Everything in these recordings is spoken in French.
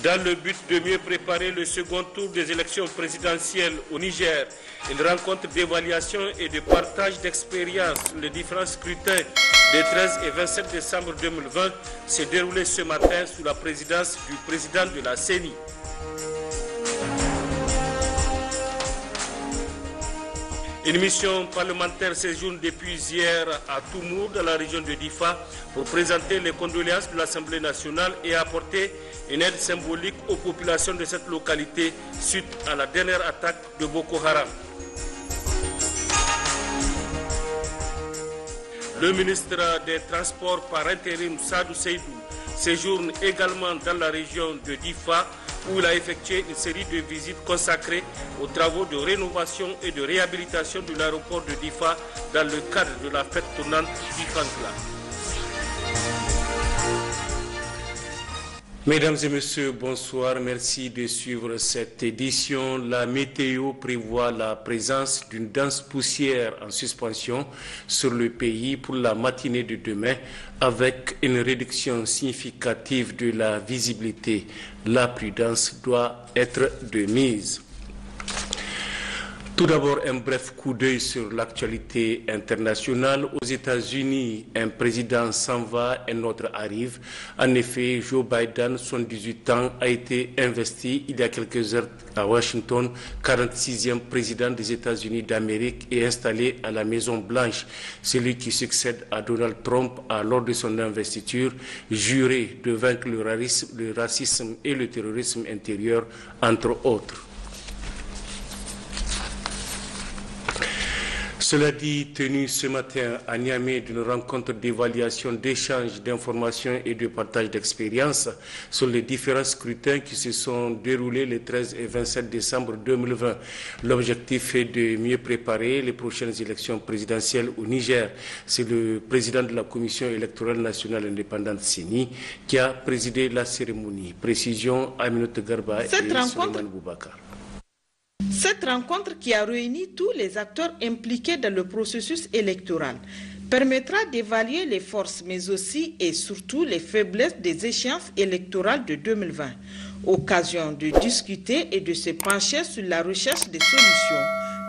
Dans le but de mieux préparer le second tour des élections présidentielles au Niger, une rencontre d'évaluation et de partage d'expériences sur les différents scrutins des 13 et 27 décembre 2020 s'est déroulée ce matin sous la présidence du président de la CENI. Une mission parlementaire séjourne depuis hier à Toumour, dans la région de Difa, pour présenter les condoléances de l'Assemblée nationale et apporter une aide symbolique aux populations de cette localité suite à la dernière attaque de Boko Haram. Le ministre des Transports par intérim, Sadou Seydou, séjourne également dans la région de Difa, où il a effectué une série de visites consacrées aux travaux de rénovation et de réhabilitation de l'aéroport de Difa dans le cadre de la fête tournante Difangla. Mesdames et messieurs, bonsoir. Merci de suivre cette édition. La météo prévoit la présence d'une dense poussière en suspension sur le pays pour la matinée de demain, avec une réduction significative de la visibilité. La prudence doit être de mise. Tout d'abord, un bref coup d'œil sur l'actualité internationale. Aux États-Unis, un président s'en va, un autre arrive. En effet, Joe Biden, 78 ans, a été investi il y a quelques heures à Washington, 46e président des États-Unis d'Amérique, et installé à la Maison-Blanche. Celui qui succède à Donald Trump lors de son investiture, juré de vaincre le racisme et le terrorisme intérieur, entre autres. Cela dit, tenu ce matin à Niamey d'une rencontre d'évaluation, d'échange d'informations et de partage d'expériences sur les différents scrutins qui se sont déroulés les 13 et 27 décembre 2020. L'objectif est de mieux préparer les prochaines élections présidentielles au Niger. C'est le président de la Commission électorale nationale indépendante CENI qui a présidé la cérémonie. Précision Aminata Garba et Suleiman Boubacar. Cette rencontre, qui a réuni tous les acteurs impliqués dans le processus électoral, permettra d'évaluer les forces mais aussi et surtout les faiblesses des échéances électorales de 2020. Occasion de discuter et de se pencher sur la recherche des solutions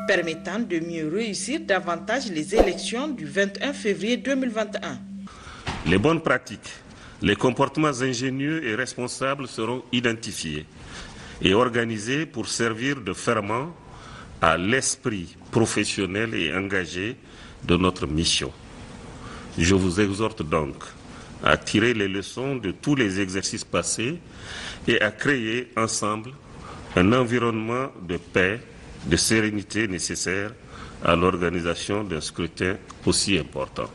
permettant de mieux réussir davantage les élections du 21 février 2021. Les bonnes pratiques, les comportements ingénieux et responsables seront identifiés et organisé pour servir de ferment à l'esprit professionnel et engagé de notre mission. Je vous exhorte donc à tirer les leçons de tous les exercices passés et à créer ensemble un environnement de paix, de sérénité nécessaire à l'organisation d'un scrutin aussi important.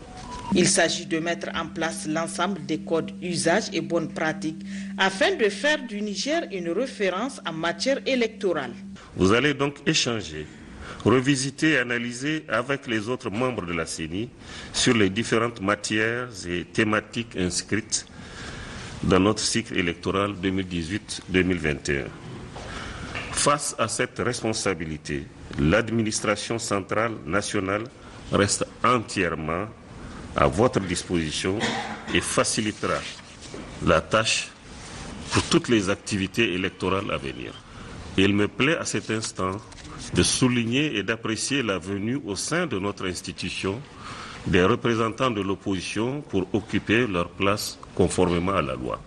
Il s'agit de mettre en place l'ensemble des codes, usages et bonnes pratiques afin de faire du Niger une référence en matière électorale. Vous allez donc échanger, revisiter et analyser avec les autres membres de la CENI sur les différentes matières et thématiques inscrites dans notre cycle électoral 2018-2021. Face à cette responsabilité, l'administration centrale nationale reste entièrement à votre disposition et facilitera la tâche pour toutes les activités électorales à venir. Il me plaît à cet instant de souligner et d'apprécier la venue au sein de notre institution des représentants de l'opposition pour occuper leur place conformément à la loi.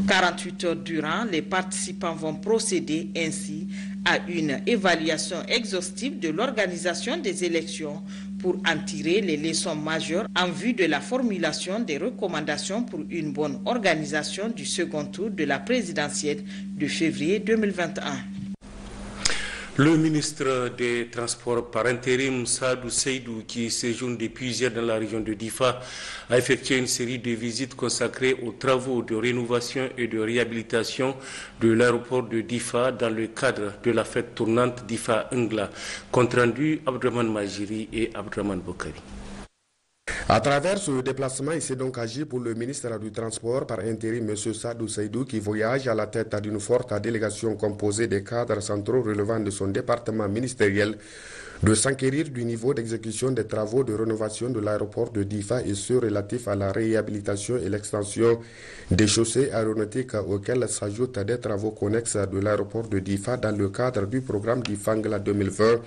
48 heures durant, les participants vont procéder ainsi à une évaluation exhaustive de l'organisation des élections pour en tirer les leçons majeures en vue de la formulation des recommandations pour une bonne organisation du second tour de la présidentielle de février 2021. Le ministre des Transports par intérim, Sadou Seydou, qui séjourne depuis hier dans la région de Difa, a effectué une série de visites consacrées aux travaux de rénovation et de réhabilitation de l'aéroport de Difa dans le cadre de la fête tournante Difa-Ngla. Compte rendu, Abdraman Majiri et Abdraman Bokari. À travers ce déplacement, il s'est donc agi pour le ministre du Transport par intérim, M. Sadou Seydou, qui voyage à la tête d'une forte délégation composée des cadres centraux relevant de son département ministériel, de s'enquérir du niveau d'exécution des travaux de rénovation de l'aéroport de Difa et ceux relatifs à la réhabilitation et l'extension des chaussées aéronautiques auxquels s'ajoutent des travaux connexes de l'aéroport de Difa dans le cadre du programme Difangla 2020,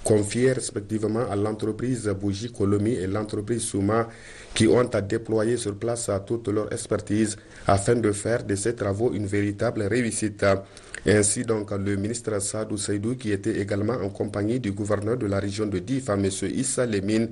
confiés respectivement à l'entreprise Bougie Colomi et l'entreprise Souma, qui ont à déployer sur place toute leur expertise afin de faire de ces travaux une véritable réussite. Ainsi donc, le ministre Sadou Seydou, qui était également en compagnie du gouverneur de la région de Difa, M. Issa Lemine,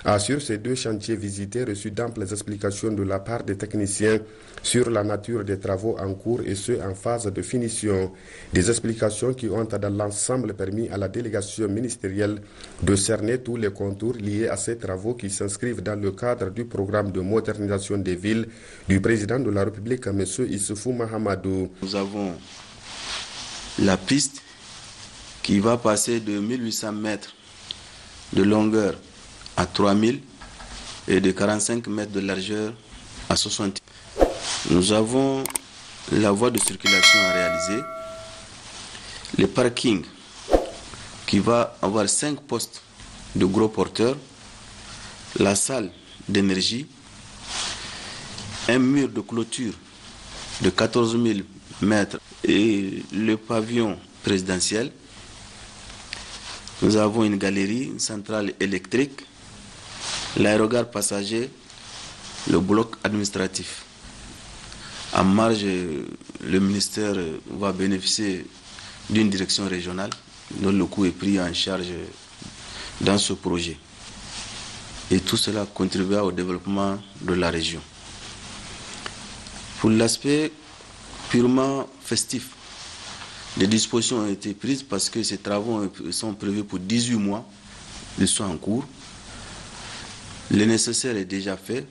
a sur ces deux chantiers visités reçu d'amples explications de la part des techniciens sur la nature des travaux en cours et ceux en phase de finition. Des explications qui ont dans l'ensemble permis à la délégation ministérielle de cerner tous les contours liés à ces travaux qui s'inscrivent dans le cadre du programme de modernisation des villes du président de la République, M. Issoufou Mahamadou. Nous avons la piste qui va passer de 1800 mètres de longueur à 3000 et de 45 mètres de largeur à 60. Nous avons la voie de circulation à réaliser, le parking qui va avoir 5 postes de gros porteurs, la salle d'énergie, un mur de clôture de 14 000 mètres et le pavillon présidentiel. Nous avons une galerie, une centrale électrique, l'aérogare passager, le bloc administratif. En marge, le ministère va bénéficier d'une direction régionale dont le coût est pris en charge dans ce projet. Et tout cela contribuera au développement de la région. Pour l'aspect purement festif, des dispositions ont été prises parce que ces travaux sont prévus pour 18 mois, ils sont en cours. Le nécessaire est déjà fait.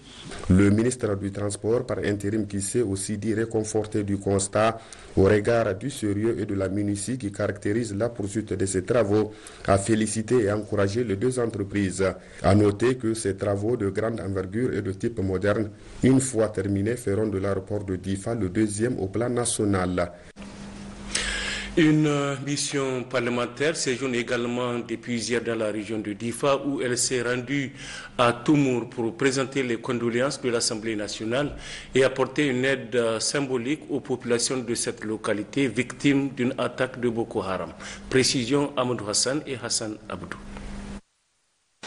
Le ministre du Transport, par intérim, qui s'est aussi dit réconforté du constat au regard du sérieux et de la minutie qui caractérise la poursuite de ces travaux, a félicité et encouragé les deux entreprises. À noter que ces travaux de grande envergure et de type moderne, une fois terminés, feront de l'aéroport de Difa le deuxième au plan national. Une mission parlementaire séjourne également depuis hier dans la région de Difa où elle s'est rendue à Toumour pour présenter les condoléances de l'Assemblée nationale et apporter une aide symbolique aux populations de cette localité victimes d'une attaque de Boko Haram. Précision Amadou Hassan et Hassan Abdou.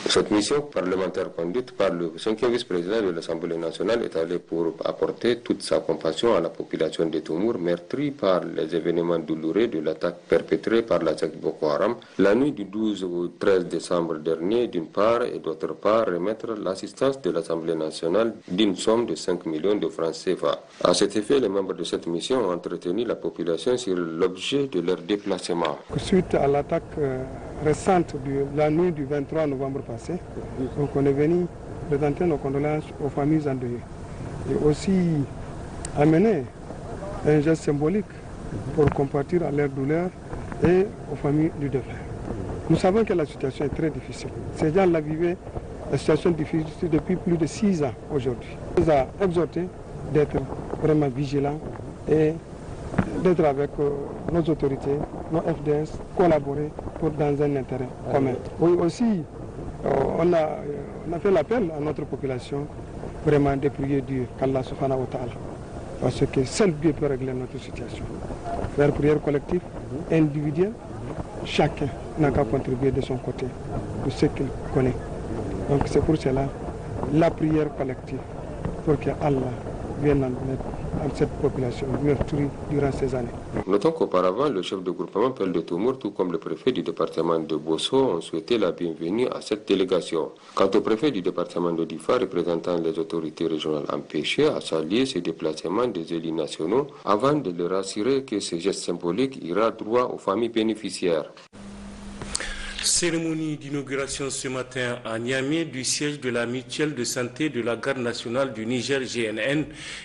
Cette mission parlementaire conduite par le 5e vice-président de l'Assemblée nationale est allée pour apporter toute sa compassion à la population de Toumour, meurtrie par les événements douloureux de l'attaque perpétrée par la secte Boko Haram la nuit du 12 au 13 décembre dernier, d'une part, et d'autre part, remettre l'assistance de l'Assemblée nationale d'une somme de 5 millions de francs CFA. À cet effet, les membres de cette mission ont entretenu la population sur l'objet de leur déplacement. Suite à l'attaque récente de la nuit du 23 novembre passé, donc on est venu présenter nos condoléances aux familles endeuillées et aussi amener un geste symbolique pour compatir à leur douleur et aux familles du défunt. Nous savons que la situation est très difficile. Ces gens la vivaient, la situation difficile depuis plus de 6 ans aujourd'hui. On nous a exhorté d'être vraiment vigilants et d'être avec nos autorités, nos FDS, collaborer dans un intérêt commun. Oui, aussi, on a fait l'appel à notre population vraiment de prier Dieu, qu'Allah subhanahu wa ta'ala, parce que seul Dieu peut régler notre situation. Faire prière collective, individuelle, chacun n'a qu'à contribuer de son côté, de ce qu'il connaît. Donc c'est pour cela la prière collective, pour que Allah vienne en aide à cette population meurtrie durant ces années. Notons qu'auparavant, le chef de groupement Pel de Toumour, tout comme le préfet du département de Bosso, ont souhaité la bienvenue à cette délégation. Quant au préfet du département de Difa, représentant les autorités régionales empêchées, a salué ces déplacements des élus nationaux avant de leur assurer que ce geste symbolique ira droit aux familles bénéficiaires. Cérémonie d'inauguration ce matin à Niamey du siège de la mutuelle de santé de la garde nationale du Niger GNN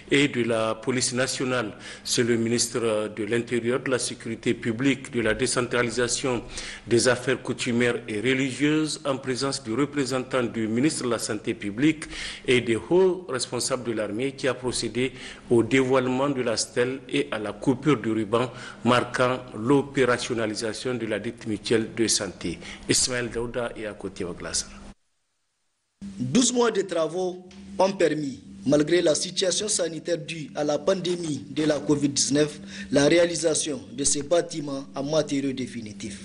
et de la police nationale. C'est le ministre de l'Intérieur, de la Sécurité publique, de la décentralisation des affaires coutumières et religieuses en présence du représentant du ministre de la Santé publique et des hauts responsables de l'armée qui a procédé au dévoilement de la stèle et à la coupure du ruban marquant l'opérationnalisation de la dite mutuelle de santé. Ismaël Daouda est à côté de glace. 12 mois de travaux ont permis, malgré la situation sanitaire due à la pandémie de la COVID-19, la réalisation de ces bâtiments en matériaux définitifs.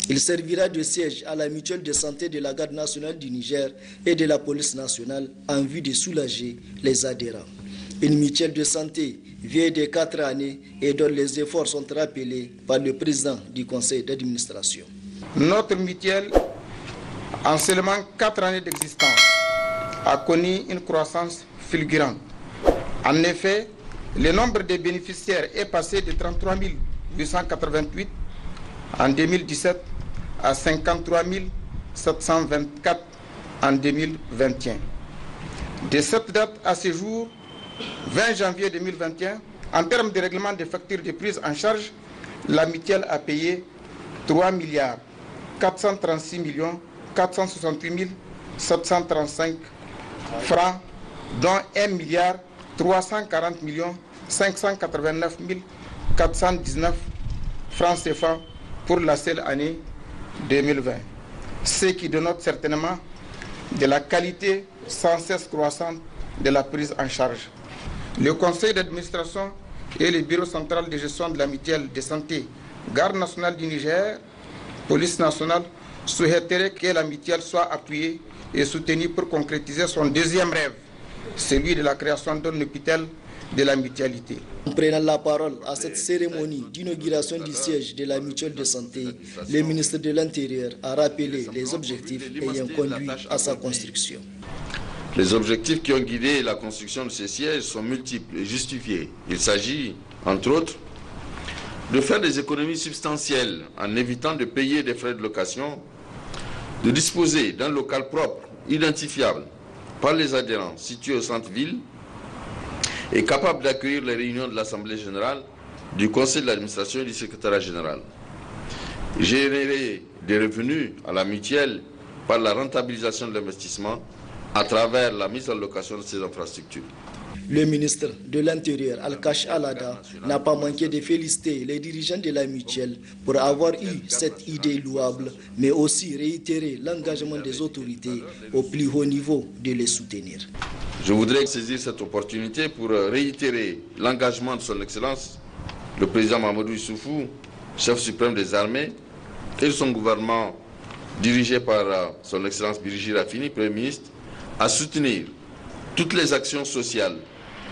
Il servira de siège à la mutuelle de santé de la Garde nationale du Niger et de la police nationale en vue de soulager les adhérents. Une mutuelle de santé vieille de 4 années et dont les efforts sont rappelés par le président du conseil d'administration. Notre mutuelle, en seulement 4 années d'existence, a connu une croissance fulgurante. En effet, le nombre de bénéficiaires est passé de 33 888 en 2017 à 53 724 en 2021. De cette date à ce jour, 20 janvier 2021, en termes de règlement des factures de prise en charge, la mutuelle a payé 3 436 468 735 francs, dont 1 340 589 419 francs CFA pour la seule année 2020. Ce qui dénote certainement de la qualité sans cesse croissante de la prise en charge. Le conseil d'administration et le bureau central de gestion de la mutuelle de santé, Garde nationale du Niger, police nationale, souhaiteraient que la mutuelle soit appuyée et soutenue pour concrétiser son deuxième rêve, celui de la création d'un hôpital de la mutualité. En prenant la parole à cette cérémonie d'inauguration du siège de la mutuelle de santé, le ministre de l'Intérieur a rappelé les objectifs ayant conduit à sa construction. Les objectifs qui ont guidé la construction de ces sièges sont multiples et justifiés. Il s'agit, entre autres, de faire des économies substantielles en évitant de payer des frais de location, de disposer d'un local propre, identifiable par les adhérents situé au centre-ville et capable d'accueillir les réunions de l'Assemblée générale, du Conseil de l'administration et du secrétariat général. Générer des revenus à la mutuelle par la rentabilisation de l'investissement à travers la mise en location de ces infrastructures. Le ministre de l'Intérieur, Al-Kash Alada, n'a pas manqué de féliciter les dirigeants de la mutuelle pour avoir eu cette idée louable, mais aussi réitérer l'engagement des autorités au plus haut niveau de les soutenir. Je voudrais saisir cette opportunité pour réitérer l'engagement de son Excellence, le président Mahamadou Issoufou, chef suprême des armées, et de son gouvernement dirigé par son Excellence Birji Rafini, Premier ministre, à soutenir toutes les actions sociales,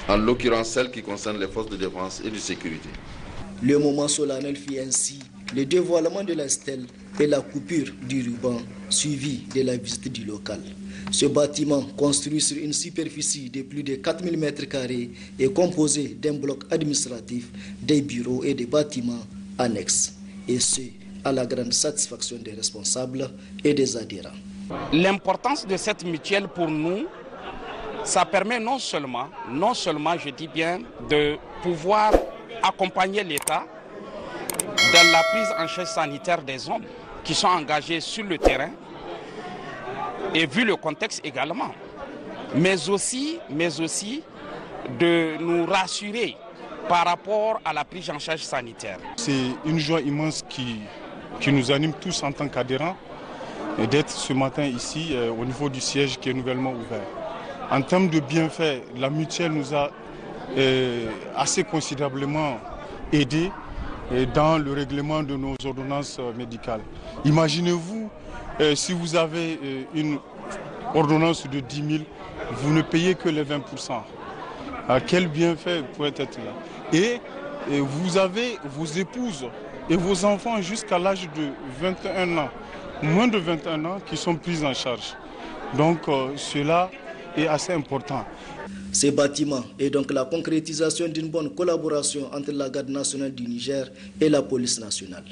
en l'occurrence celles qui concernent les forces de défense et de sécurité. Le moment solennel fit ainsi le dévoilement de la stèle et la coupure du ruban, suivi de la visite du local. Ce bâtiment, construit sur une superficie de plus de 4000 m², est composé d'un bloc administratif, des bureaux et des bâtiments annexes, et ce, à la grande satisfaction des responsables et des adhérents. L'importance de cette mutuelle pour nous, ça permet non seulement, je dis bien, de pouvoir accompagner l'État dans la prise en charge sanitaire des hommes qui sont engagés sur le terrain, et vu le contexte également, mais aussi de nous rassurer par rapport à la prise en charge sanitaire. C'est une joie immense qui nous anime tous en tant qu'adhérents d'être ce matin ici au niveau du siège qui est nouvellement ouvert. En termes de bienfaits, la mutuelle nous a assez considérablement aidés dans le règlement de nos ordonnances médicales. Imaginez-vous, si vous avez une ordonnance de 10 000, vous ne payez que les 20%. Quel bienfait pourrait être là? Et vous avez vos épouses et vos enfants jusqu'à l'âge de 21 ans, moins de 21 ans, qui sont pris en charge. Donc cela est assez important. Ces bâtiments est donc la concrétisation d'une bonne collaboration entre la Garde nationale du Niger et la police nationale.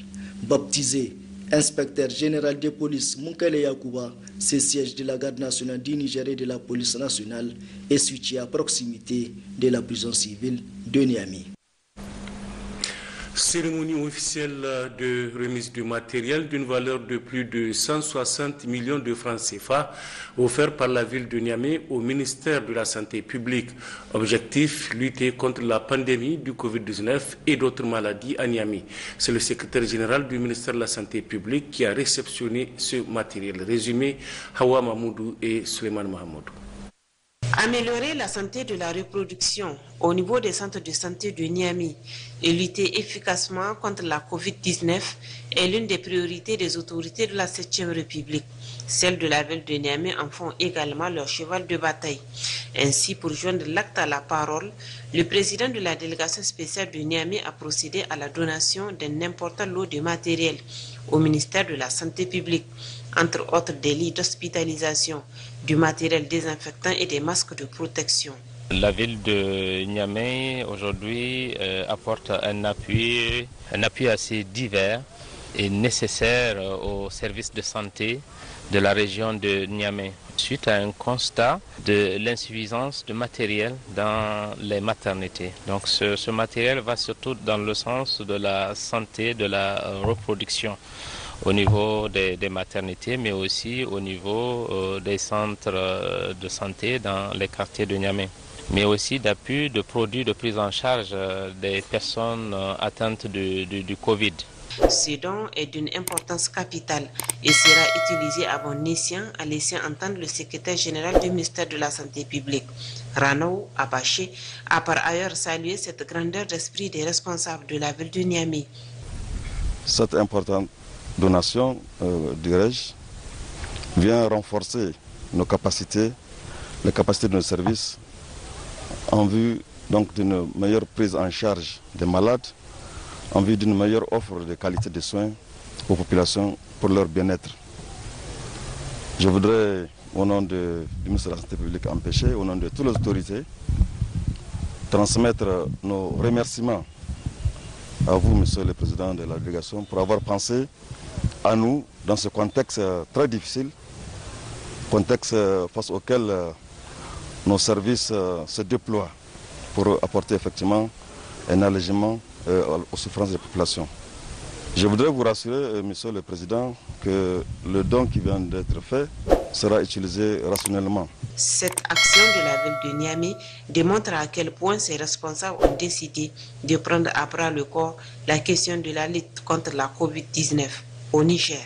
Baptisé inspecteur général de police Moukele Yakouba, ce siège de la Garde nationale du Niger et de la police nationale est situé à proximité de la prison civile de Niamey. Cérémonie officielle de remise du matériel d'une valeur de plus de 160 millions de francs CFA offert par la ville de Niamey au ministère de la Santé publique. Objectif, lutter contre la pandémie du Covid-19 et d'autres maladies à Niamey. C'est le secrétaire général du ministère de la Santé publique qui a réceptionné ce matériel. Résumé, Hawa Mahmoudou et Suleiman Mahamoudou. Améliorer la santé de la reproduction au niveau des centres de santé de Niamey et lutter efficacement contre la Covid-19 est l'une des priorités des autorités de la 7e République. Celles de la ville de Niamey en font également leur cheval de bataille. Ainsi, pour joindre l'acte à la parole, le président de la délégation spéciale de Niamey a procédé à la donation d'un important lot de matériel au ministère de la Santé publique, entre autres des lits d'hospitalisation, du matériel désinfectant et des masques de protection. La ville de Niamey aujourd'hui apporte un appui assez divers et nécessaire aux services de santé de la région de Niamey, suite à un constat de l'insuffisance de matériel dans les maternités. Donc ce matériel va surtout dans le sens de la santé, de la reproduction au niveau des maternités, mais aussi au niveau des centres de santé dans les quartiers de Niamey, mais aussi d'appui de produits de prise en charge des personnes atteintes du Covid. Ce don est d'une importance capitale et sera utilisé à bon escient, a laissé entendre le secrétaire général du ministère de la Santé publique. Ranou Abaché a par ailleurs salué cette grandeur d'esprit des responsables de la ville de Niamey. Cette importante donation, dirais-je, vient renforcer nos capacités, les capacités de nos services en vue donc d'une meilleure prise en charge des malades, en vue d'une meilleure offre de qualité de soins aux populations pour leur bien-être. Je voudrais, au nom du ministre de la Santé publique empêché, au nom de toutes les autorités, transmettre nos remerciements à vous, monsieur le président de la délégation, pour avoir pensé à nous dans ce contexte très difficile, contexte face auquel nos services se déploient pour apporter effectivement un allègement aux souffrances des populations. Je voudrais vous rassurer, monsieur le président, que le don qui vient d'être fait sera utilisé rationnellement. Cette action de la ville de Niamey démontre à quel point ces responsables ont décidé de prendre à bras le corps la question de la lutte contre la Covid-19 au Niger.